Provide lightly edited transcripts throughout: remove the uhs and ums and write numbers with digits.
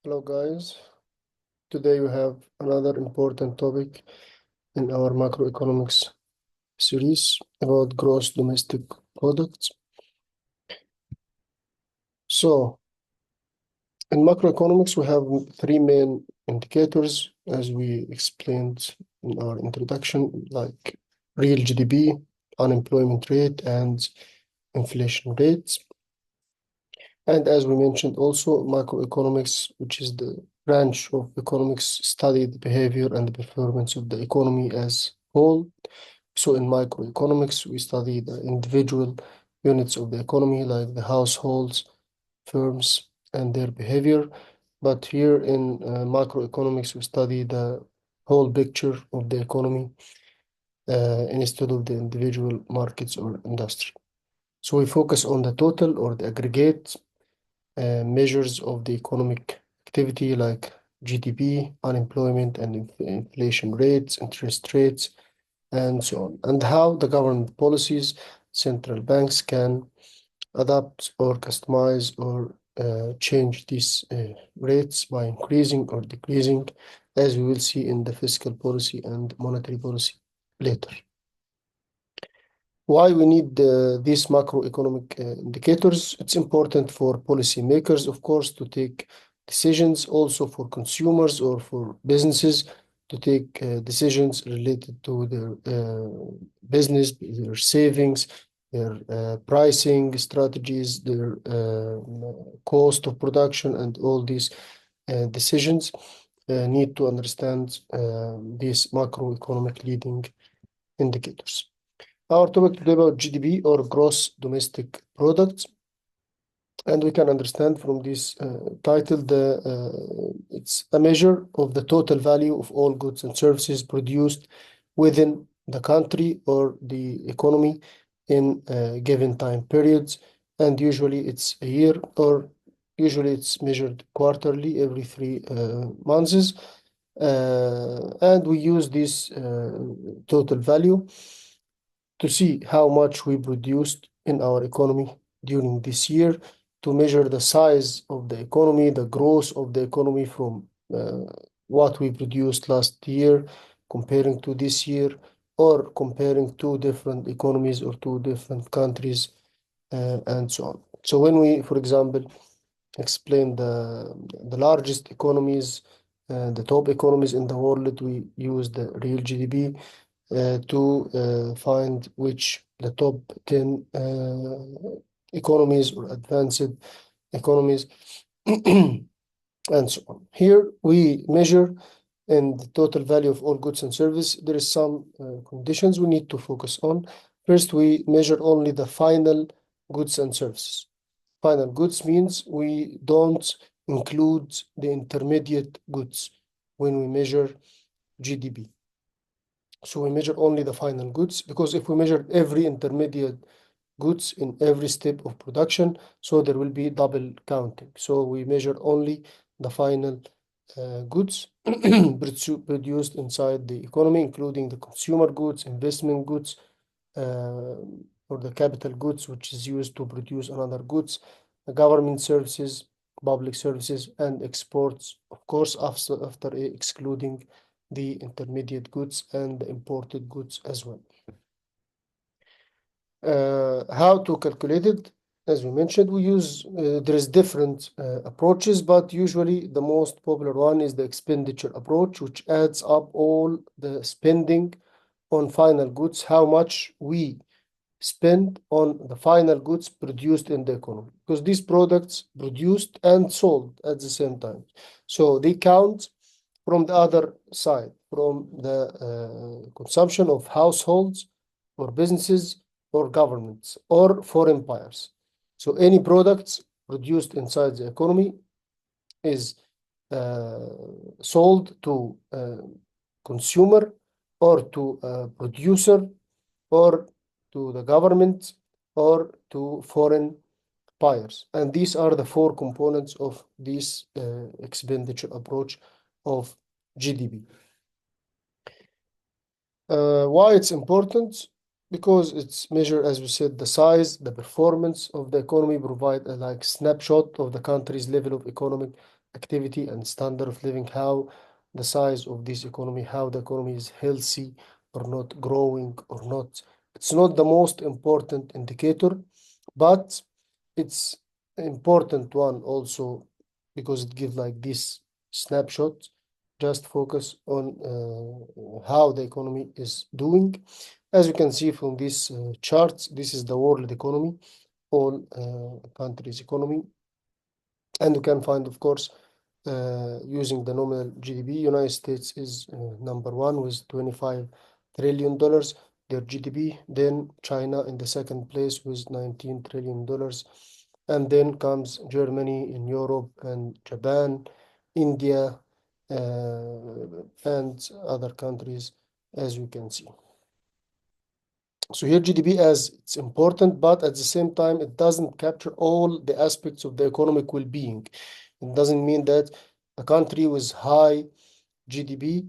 Hello guys, today we have another important topic in our macroeconomics series about gross domestic products. So in macroeconomics we have three main indicators as we explained in our introduction, like real GDP, unemployment rate, and inflation rates. And as we mentioned also, macroeconomics, which is the branch of economics, study the behavior and the performance of the economy as whole. So in microeconomics, we study the individual units of the economy, like the households, firms, and their behavior. But here in macroeconomics, we study the whole picture of the economy instead of the individual markets or industry. So we focus on the total or the aggregate measures of the economic activity like GDP, unemployment and inflation rates, interest rates, and so on, and how the government policies, central banks can adapt or customize or change these rates by increasing or decreasing, as we will see in the fiscal policy and monetary policy later. Why we need these macroeconomic indicators? It's important for policymakers, of course, to take decisions, also for consumers or for businesses to take decisions related to their business, their savings, their pricing strategies, their cost of production, and all these decisions need to understand these macroeconomic leading indicators. Our topic today about GDP or gross domestic products, and we can understand from this title it's a measure of the total value of all goods and services produced within the country or the economy in given time periods, and usually it's a year, or usually it's measured quarterly every 3 months, and we use this total value to see how much we produced in our economy during this year, to measure the size of the economy, the growth of the economy from what we produced last year comparing to this year, or comparing two different economies or two different countries, and so on. So when we, for example, explain the largest economies, the top economies in the world, we use the real GDP to find which the top 10 economies or advanced economies and so on. Here we measure in the total value of all goods and services. There is some conditions we need to focus on. First, we measure only the final goods and services. Final goods means we don't include the intermediate goods when we measure GDP. So we measure only the final goods, because if we measure every intermediate goods in every step of production, so there will be double counting. So we measure only the final goods produced inside the economy, including the consumer goods, investment goods, or the capital goods, which is used to produce another goods, government services, public services, and exports, of course, after excluding the intermediate goods and the imported goods as well. How to calculate it? As we mentioned, we use, there is different approaches, but usually the most popular one is the expenditure approach, which adds up all the spending on final goods, how much we spend on the final goods produced in the economy, because these products produced and sold at the same time. So they count from the other side, from the consumption of households or businesses or governments or foreign buyers. So any products produced inside the economy is sold to a consumer or to a producer or to the government or to foreign buyers. And these are the four components of this expenditure approach of GDP. Why it's important? Because it's measure, as we said, the size, the performance of the economy, provide a like snapshot of the country's level of economic activity and standard of living, how the size of this economy, how the economy is healthy or not, growing or not. It's not the most important indicator, but it's important one also because it gives like this snapshot. Just focus on how the economy is doing. As you can see from this chart, this is the world economy, all countries' economy. And you can find, of course, using the nominal GDP, United States is number one with $25 trillion, their GDP. Then China in the second place with $19 trillion. And then comes Germany in Europe and Japan, India, and other countries, as you can see. So here GDP as it's important, but at the same time, it doesn't capture all the aspects of the economic well-being. It doesn't mean that a country with high GDP,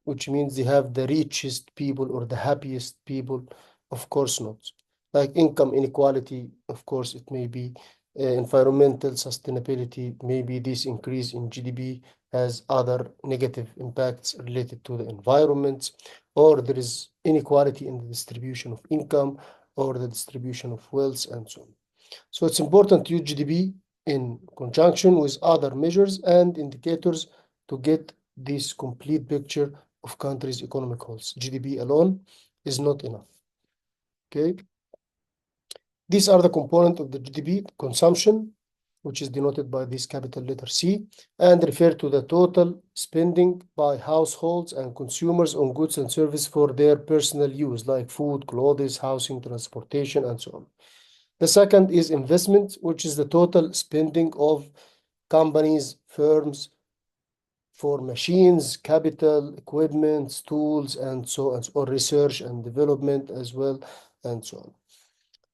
which means they have the richest people or the happiest people. Of course not. Like income inequality, of course, it may be environmental sustainability, maybe this increase in GDP has other negative impacts related to the environment, or there is inequality in the distribution of income or the distribution of wealth and so on. So it's important to use GDP in conjunction with other measures and indicators to get this complete picture of countries' economic health. GDP alone is not enough. Okay. These are the components of the GDP: consumption, which is denoted by this capital letter C, and refer to the total spending by households and consumers on goods and services for their personal use, like food, clothes, housing, transportation, and so on. The second is investment, which is the total spending of companies, firms for machines, capital, equipment, tools, and so on, or research and development as well, and so on.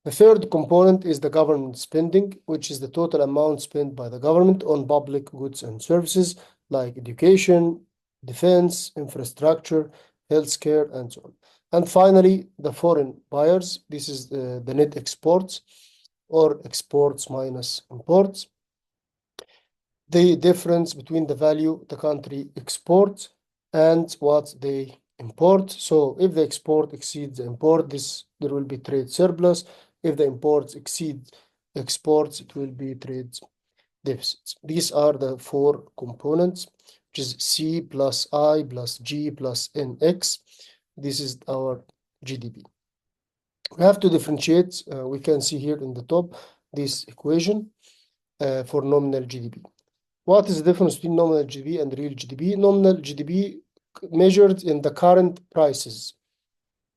The third component is the government spending, which is the total amount spent by the government on public goods and services like education, defense, infrastructure, healthcare, and so on. And finally, the foreign buyers. This is the net exports or exports minus imports. The difference between the value the country exports and what they import. So if the export exceeds the import, there will be trade surplus. If the imports exceed exports, it will be trade deficits. These are the four components, which is C plus I plus G plus NX. This is our GDP. We have to differentiate. We can see here in the top this equation for nominal GDP. What is the difference between nominal GDP and real GDP? Nominal GDP measured in the current prices.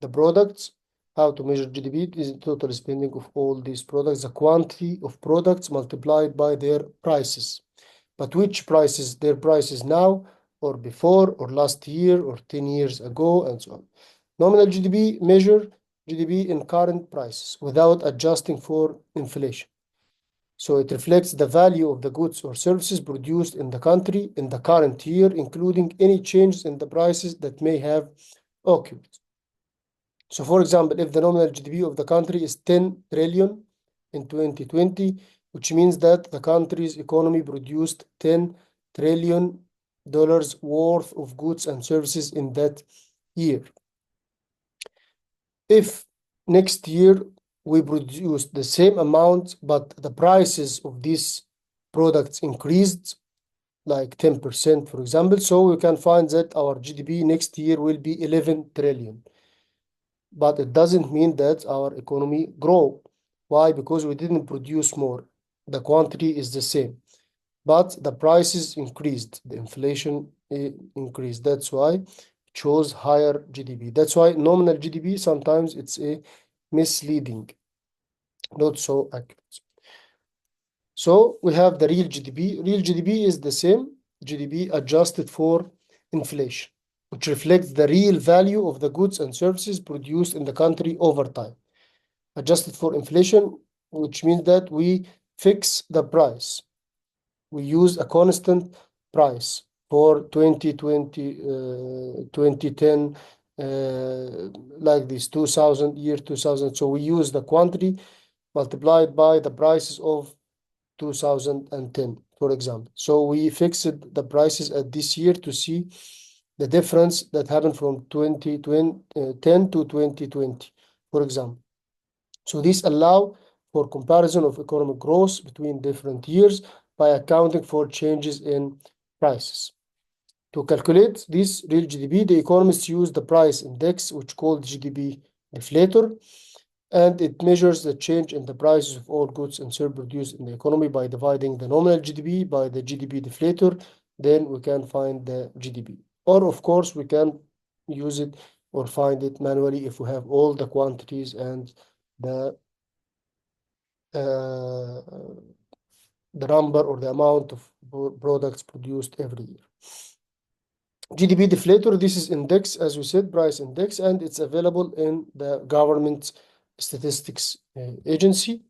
The products, how to measure GDP is the total spending of all these products, the quantity of products multiplied by their prices. But which prices? Their prices now or before or last year or 10 years ago and so on. Nominal GDP measure GDP in current prices without adjusting for inflation. So it reflects the value of the goods or services produced in the country in the current year, including any changes in the prices that may have occurred. So for example, if the nominal GDP of the country is 10 trillion in 2020, which means that the country's economy produced $10 trillion worth of goods and services in that year. If next year we produce the same amount, but the prices of these products increased like 10%, for example, so we can find that our GDP next year will be 11 trillion. But it doesn't mean that our economy grow. Why? Because we didn't produce more. The quantity is the same, but the prices increased, the inflation increased. That's why it shows higher GDP. That's why nominal GDP sometimes it's a misleading, not so accurate. So we have the real GDP. Real GDP is the same GDP adjusted for inflation, which reflects the real value of the goods and services produced in the country over time. Adjusted for inflation, which means that we fix the price. We use a constant price for 2020, 2010, like this 2000, year 2000. So we use the quantity multiplied by the prices of 2010, for example. So we fixed the prices at this year to see the difference that happened from 2010 to 2020, for example. So this allow for comparison of economic growth between different years by accounting for changes in prices. To calculate this real GDP, the economists use the price index, which called GDP deflator, and it measures the change in the prices of all goods and services produced in the economy by dividing the nominal GDP by the GDP deflator. Then we can find the GDP. Or, of course, we can use it or find it manually if we have all the quantities and the uh, the number or the amount of products produced every year. GDP deflator, this is index, as we said, price index, and it's available in the government statistics agency.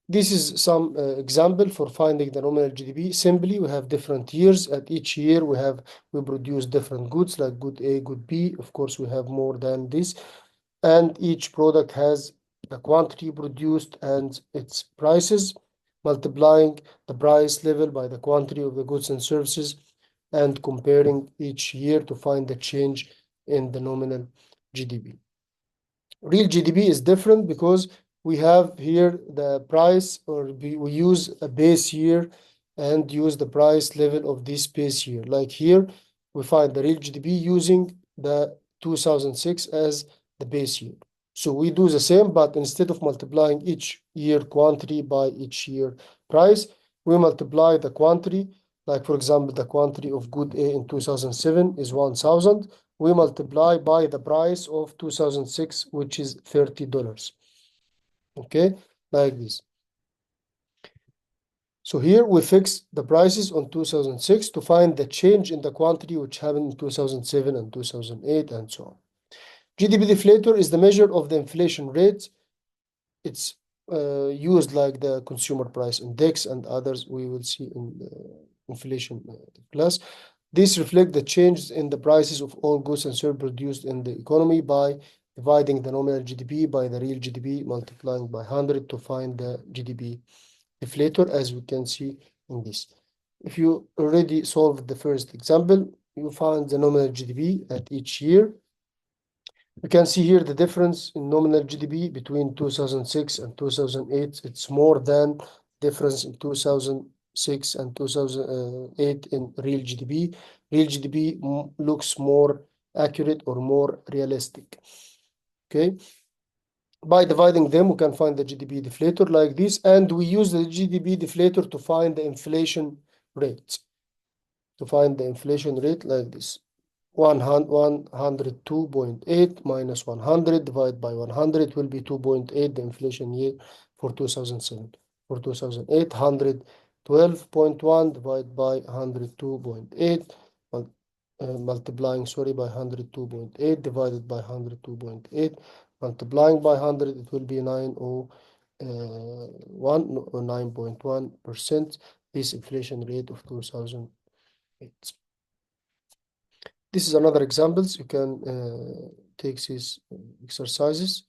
This is some example for finding the nominal GDP. Simply, we have different years. At each year, we produce different goods like good A, good B. Of course, we have more than this, and each product has the quantity produced and its prices, multiplying the price level by the quantity of the goods and services and comparing each year to find the change in the nominal GDP. Real GDP is different because we have here the price, or we use a base year and use the price level of this base year. Like here, we find the real GDP using the 2006 as the base year. So we do the same, but instead of multiplying each year quantity by each year price, we multiply the quantity. Like, for example, the quantity of good A in 2007 is 1,000. We multiply by the price of 2006, which is $30. Okay, like this. So here we fix the prices on 2006 to find the change in the quantity which happened in 2007 and 2008 and so on. GDP deflator is the measure of the inflation rate. It's used like the consumer price index and others we will see in the inflation class. This reflects the changes in the prices of all goods and services produced in the economy by dividing the nominal GDP by the real GDP, multiplying by 100 to find the GDP deflator, as we can see in this. If you already solved the first example, you find the nominal GDP at each year. You can see here the difference in nominal GDP between 2006 and 2008. It's more than difference in 2006 and 2008 in real GDP. Real GDP looks more accurate or more realistic. Okay. By dividing them, we can find the GDP deflator like this, and we use the GDP deflator to find the inflation rate. To find the inflation rate like this. 102.8 minus 100 divided by 100 will be 2.8, the inflation year for 2007. For 2008, 112.1 divided by 102.8, multiplying, sorry, by 102.8 divided by 102.8, multiplying by 100, it will be 9.1%, this inflation rate of 2008. This is another examples. You can take these exercises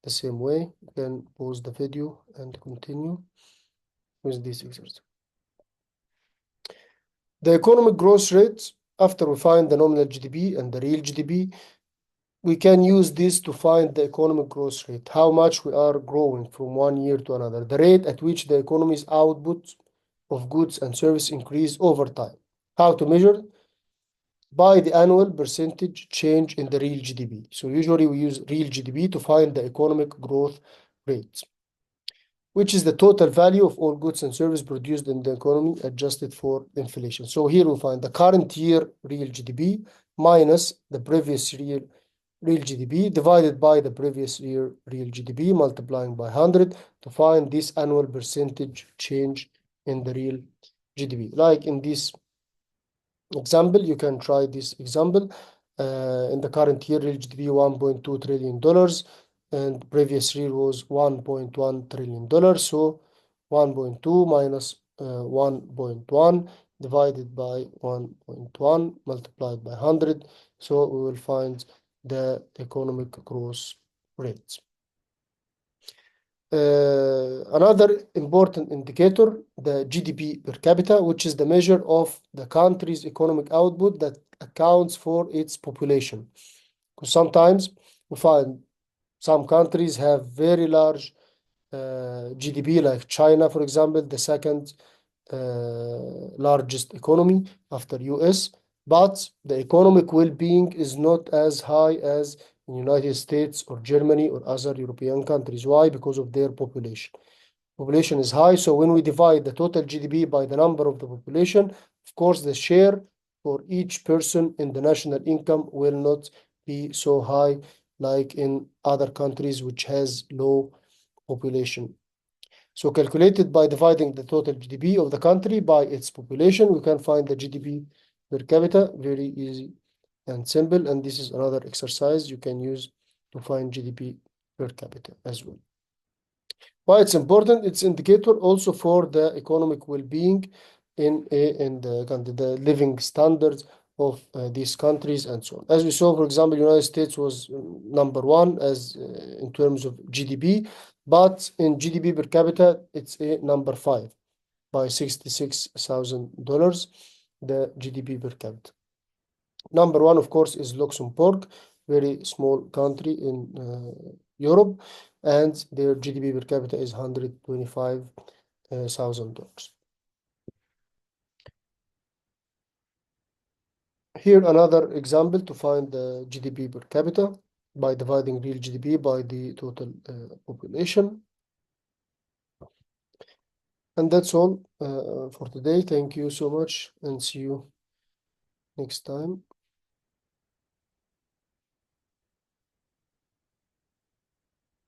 the same way. You can pause the video and continue with this exercise. The economic growth rate, after we find the nominal GDP and the real GDP, we can use this to find the economic growth rate, how much we are growing from one year to another, the rate at which the economy's output of goods and services increase over time. How to measure? By the annual percentage change in the real GDP. So usually we use real GDP to find the economic growth rate, which is the total value of all goods and services produced in the economy adjusted for inflation. So here we find the current year real GDP minus the previous year real GDP divided by the previous year real GDP, multiplying by 100 to find this annual percentage change in the real GDP. Like in this example, you can try this example. In the current year, real GDP $1.2 trillion, and previous year was $1.1 trillion. So 1.2 minus 1.1 divided by 1.1 multiplied by 100. So we will find the economic growth rate. Another important indicator, the GDP per capita, which is the measure of the country's economic output that accounts for its population. Because sometimes we find some countries have very large GDP, like China, for example, the second largest economy after US, but the economic well-being is not as high as in United States or Germany or other European countries. Why? Because of their population. Population is high, so when we divide the total GDP by the number of the population, of course, the share for each person in the national income will not be so high like in other countries which has low population. So calculated by dividing the total GDP of the country by its population, we can find the GDP per capita, very easy and simple. And this is another exercise you can use to find GDP per capita as well. Why it's important? It's indicator also for the economic well-being in the living standards of these countries and so on. As we saw, for example, United States was number one as in terms of GDP, but in GDP per capita, it's a number 5 by $66,000, the GDP per capita. Number one, of course, is Luxembourg, very small country in Europe, and their GDP per capita is $125,000. Here, another example to find the GDP per capita by dividing real GDP by the total population. And that's all for today. Thank you so much and see you next time.